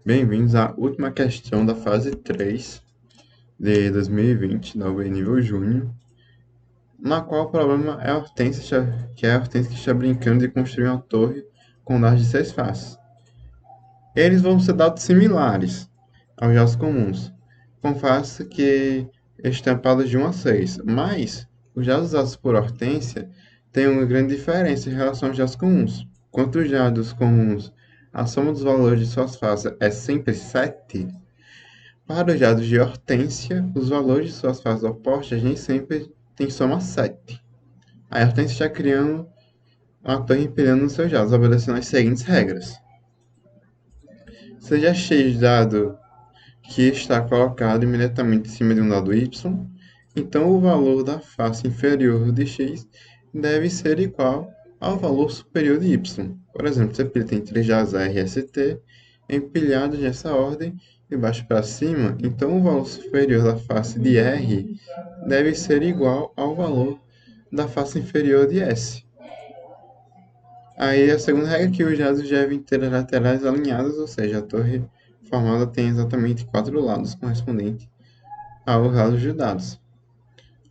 Bem-vindos à última questão da fase 3 de 2020, da UEM nível Júnior, na qual o problema é a Hortência, que é a Hortência que está brincando de construir uma torre com dados de 6 faces. Eles vão ser dados similares aos dados comuns, com faces que estampadas de 1 a 6, mas os dados usados por Hortência têm uma grande diferença em relação aos dados comuns. Quanto os dados comuns, a soma dos valores de suas faces é sempre 7, para os dados de Hortência, os valores de suas faces opostas nem sempre têm soma 7. A Hortência está criando uma torre empilhando nos seus dados, obedecendo as seguintes regras. Seja x dado que está colocado imediatamente em cima de um dado y, então o valor da face inferior de x deve ser igual ao valor superior de y. Por exemplo, se ele tem 3 dados R e ST empilhados nessa ordem, de baixo para cima, então o valor superior da face de R deve ser igual ao valor da face inferior de S. Aí a segunda regra é que os dados devem ter as laterais alinhadas, ou seja, a torre formada tem exatamente 4 lados correspondentes aos lados de dados.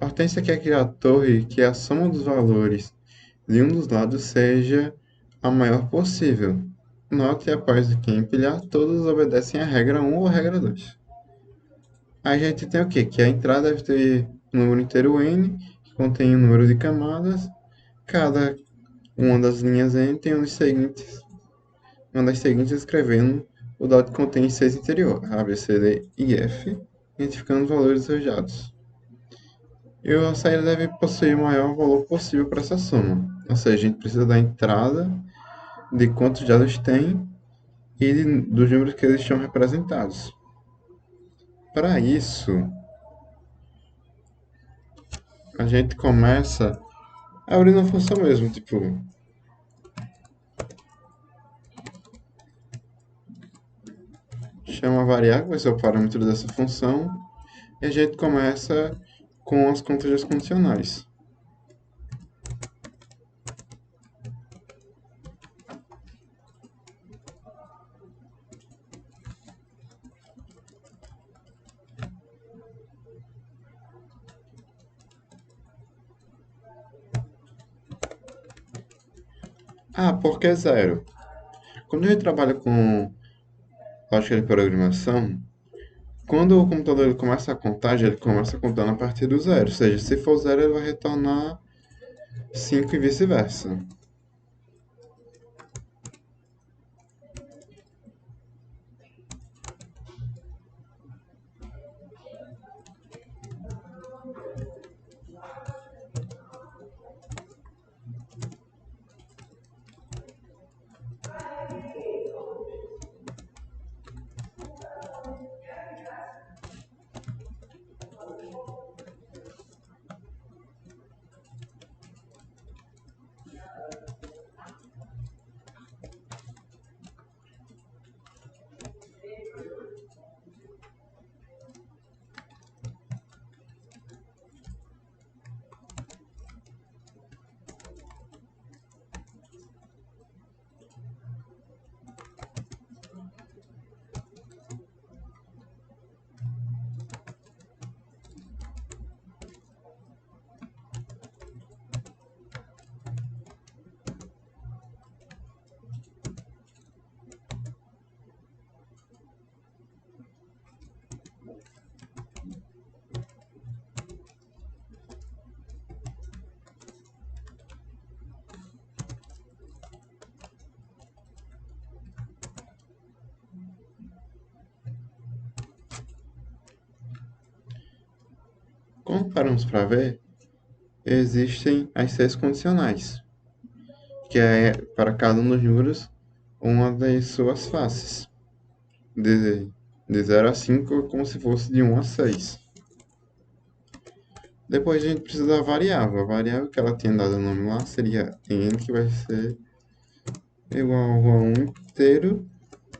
A Hortência quer criar a torre que a soma dos valores de um dos lados seja a maior possível. Note, após que empilhar, todos obedecem à regra 1 ou à regra 2. A gente tem o quê? Que a entrada deve ter um número inteiro n, que contém um número de camadas. Cada uma das linhas n tem uma das seguintes escrevendo o dado que contém 6 interior, A, B, C, D e F, identificando os valores dos seus dados. E a saída deve possuir o maior valor possível para essa soma. Ou seja, a gente precisa da entrada, de quantos dados tem e dos números que eles estão representados. Para isso, a gente começa abrindo a função mesmo, tipo, chama a variável, vai ser o parâmetro dessa função, e a gente começa com as contas condicionais. Ah, por que zero? Quando a gente trabalha com lógica de programação, quando o computador ele começa a contagem, ele começa contando a partir do zero. Ou seja, se for zero, ele vai retornar 5 e vice-versa. Como paramos para ver, existem as 6 condicionais, que é para cada um dos números uma das suas faces. De 0 a 5, como se fosse de 1 a 6. Depois a gente precisa da variável. A variável que ela tinha dado o nome lá seria n, que vai ser igual a 1 inteiro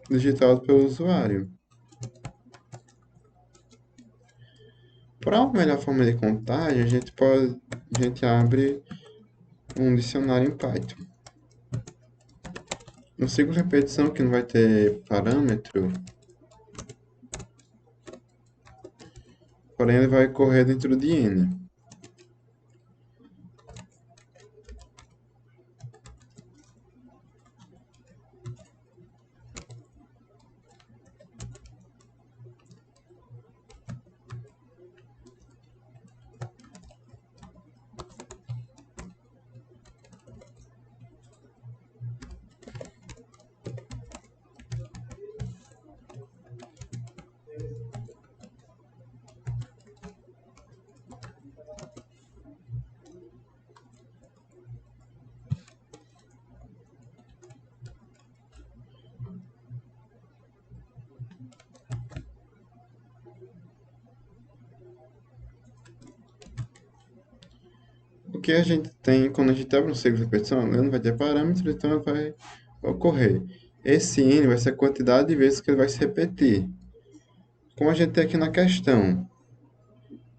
digitado pelo usuário. Para uma melhor forma de contagem, a gente abre um dicionário em Python. No ciclo de repetição, que não vai ter parâmetro, porém ele vai correr dentro de n. O que a gente tem quando a gente abre um ciclo de repetição, ele não vai ter parâmetro, então ele vai ocorrer. Esse n vai ser a quantidade de vezes que ele vai se repetir. Como a gente tem aqui na questão,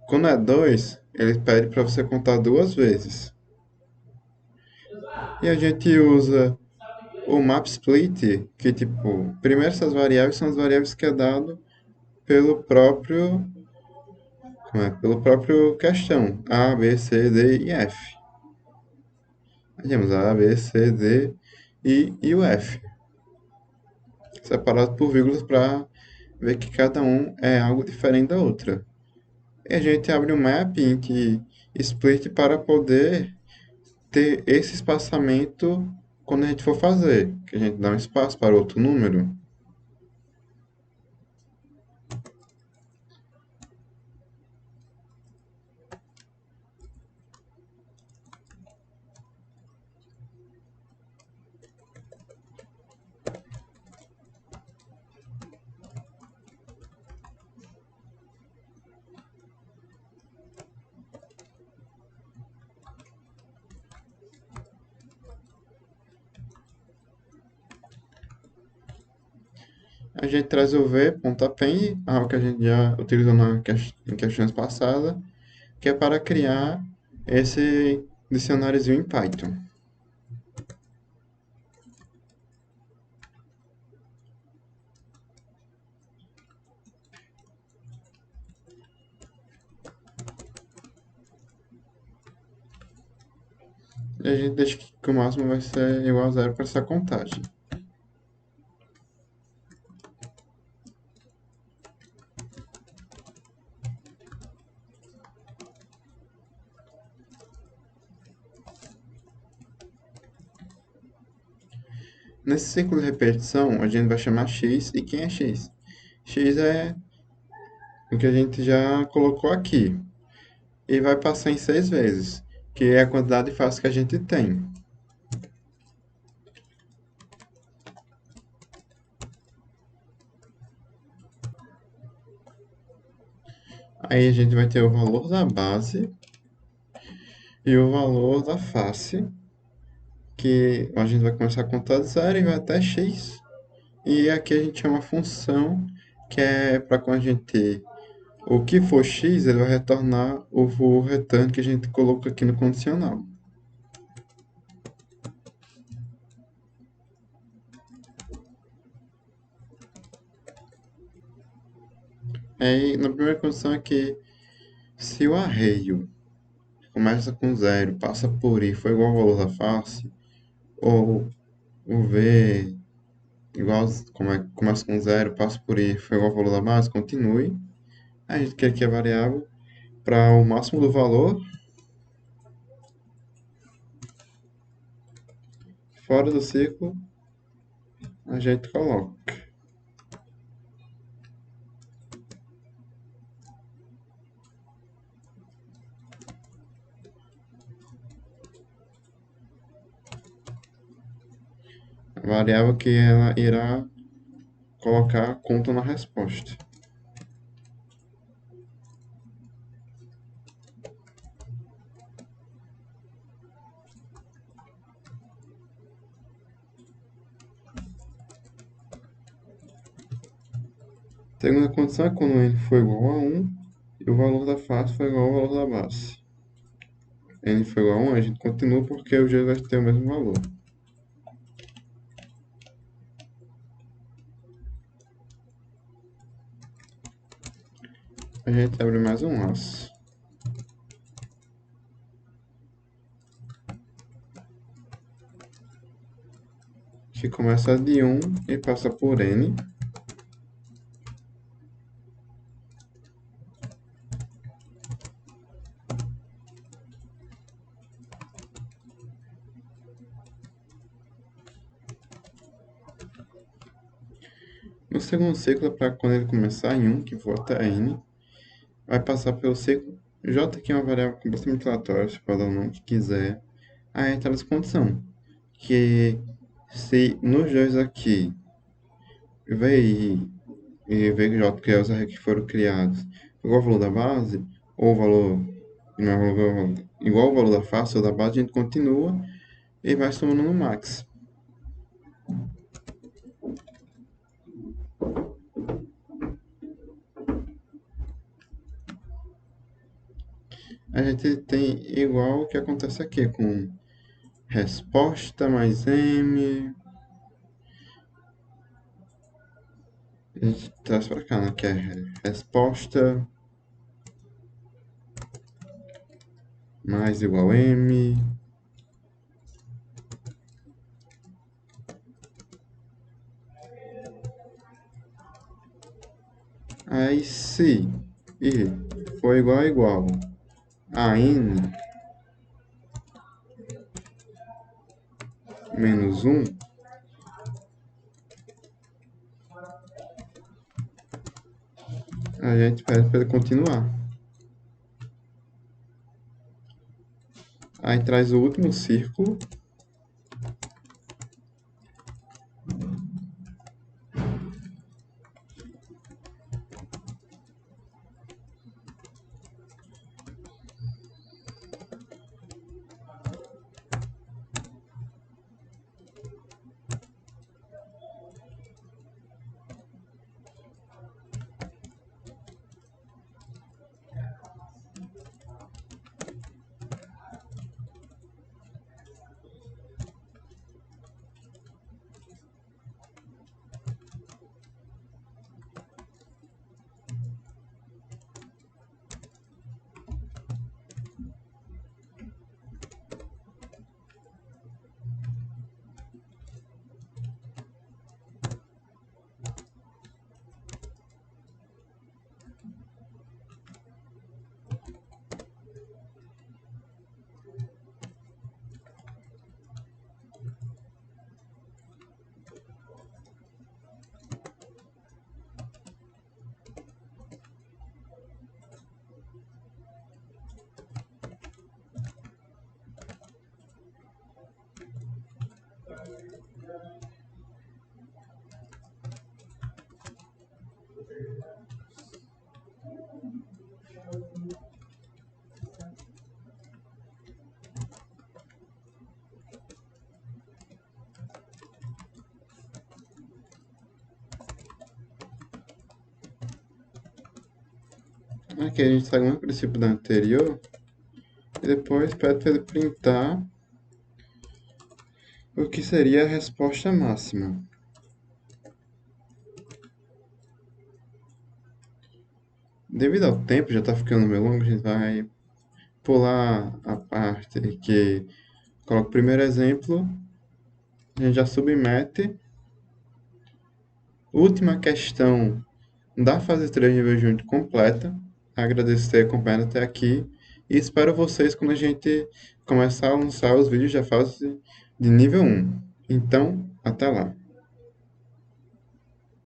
quando é 2, ele pede para você contar duas vezes. E a gente usa o map split, que tipo, primeiro essas variáveis são as variáveis que é dado pelo próprio, pelo próprio questão, A, B, C, D e F. Temos A, B, C, D e o F, separado por vírgulas para ver que cada um é algo diferente da outra. E a gente abre um mapping que split para poder ter esse espaçamento quando a gente for fazer, que a gente dá um espaço para outro número. A gente traz o v.append, algo que a gente já utilizou em questões passadas, que é para criar esse dicionáriozinho em Python. E a gente deixa que o máximo vai ser igual a zero para essa contagem. Nesse ciclo de repetição, a gente vai chamar x. E quem é x? X é o que a gente já colocou aqui. E vai passar em 6 vezes, que é a quantidade de faces que a gente tem. Aí a gente vai ter o valor da base e o valor da face, que a gente vai começar a contar de zero e vai até x. E aqui a gente chama uma função que é para quando a gente o que for x, ele vai retornar o return que a gente colocou aqui no condicional. Aí, na primeira condição é que se o arreio começa com zero, passa por i, foi igual ao valor da face, ou o v igual, começa com zero, passa por i, foi igual ao valor da base, continue. A gente quer que a variável para o máximo do valor, fora do ciclo, a gente coloca. A variável que ela irá colocar conta na resposta. Segunda condição é quando n for igual a 1 e o valor da face for igual ao valor da base. N for igual a 1, a gente continua porque o g vai ter o mesmo valor. A gente abre mais um laço. Que começa de 1 e passa por N. No segundo ciclo, para quando ele começar em 1, que for até N, vai passar pelo ciclo J, que é uma variável completamente aleatória, você pode dar o nome que quiser. Aí entra essa condição, que se nos dois aqui, VI e VJ, que é os array que foram criados, igual ao valor da base, ou o valor, não é igual ao valor da face ou da base, a gente continua e vai somando no max. A gente tem igual o que acontece aqui com resposta mais M. A gente traz para cá, né? Que é resposta mais igual M. Aí se I for igual a igual a N menos 1, a gente pede para ele continuar. Aí traz o último círculo. Aqui a gente segue o mesmo princípio da anterior. E depois pede para ele printar o que seria a resposta máxima. Devido ao tempo, já está ficando meio longo, a gente vai pular a parte que coloca o primeiro exemplo. A gente já submete. Última questão da fase 3 nível junto completa. Agradeço ter acompanhado até aqui. E espero vocês quando a gente começar a lançar os vídeos da fase de nível 1. Então, até lá.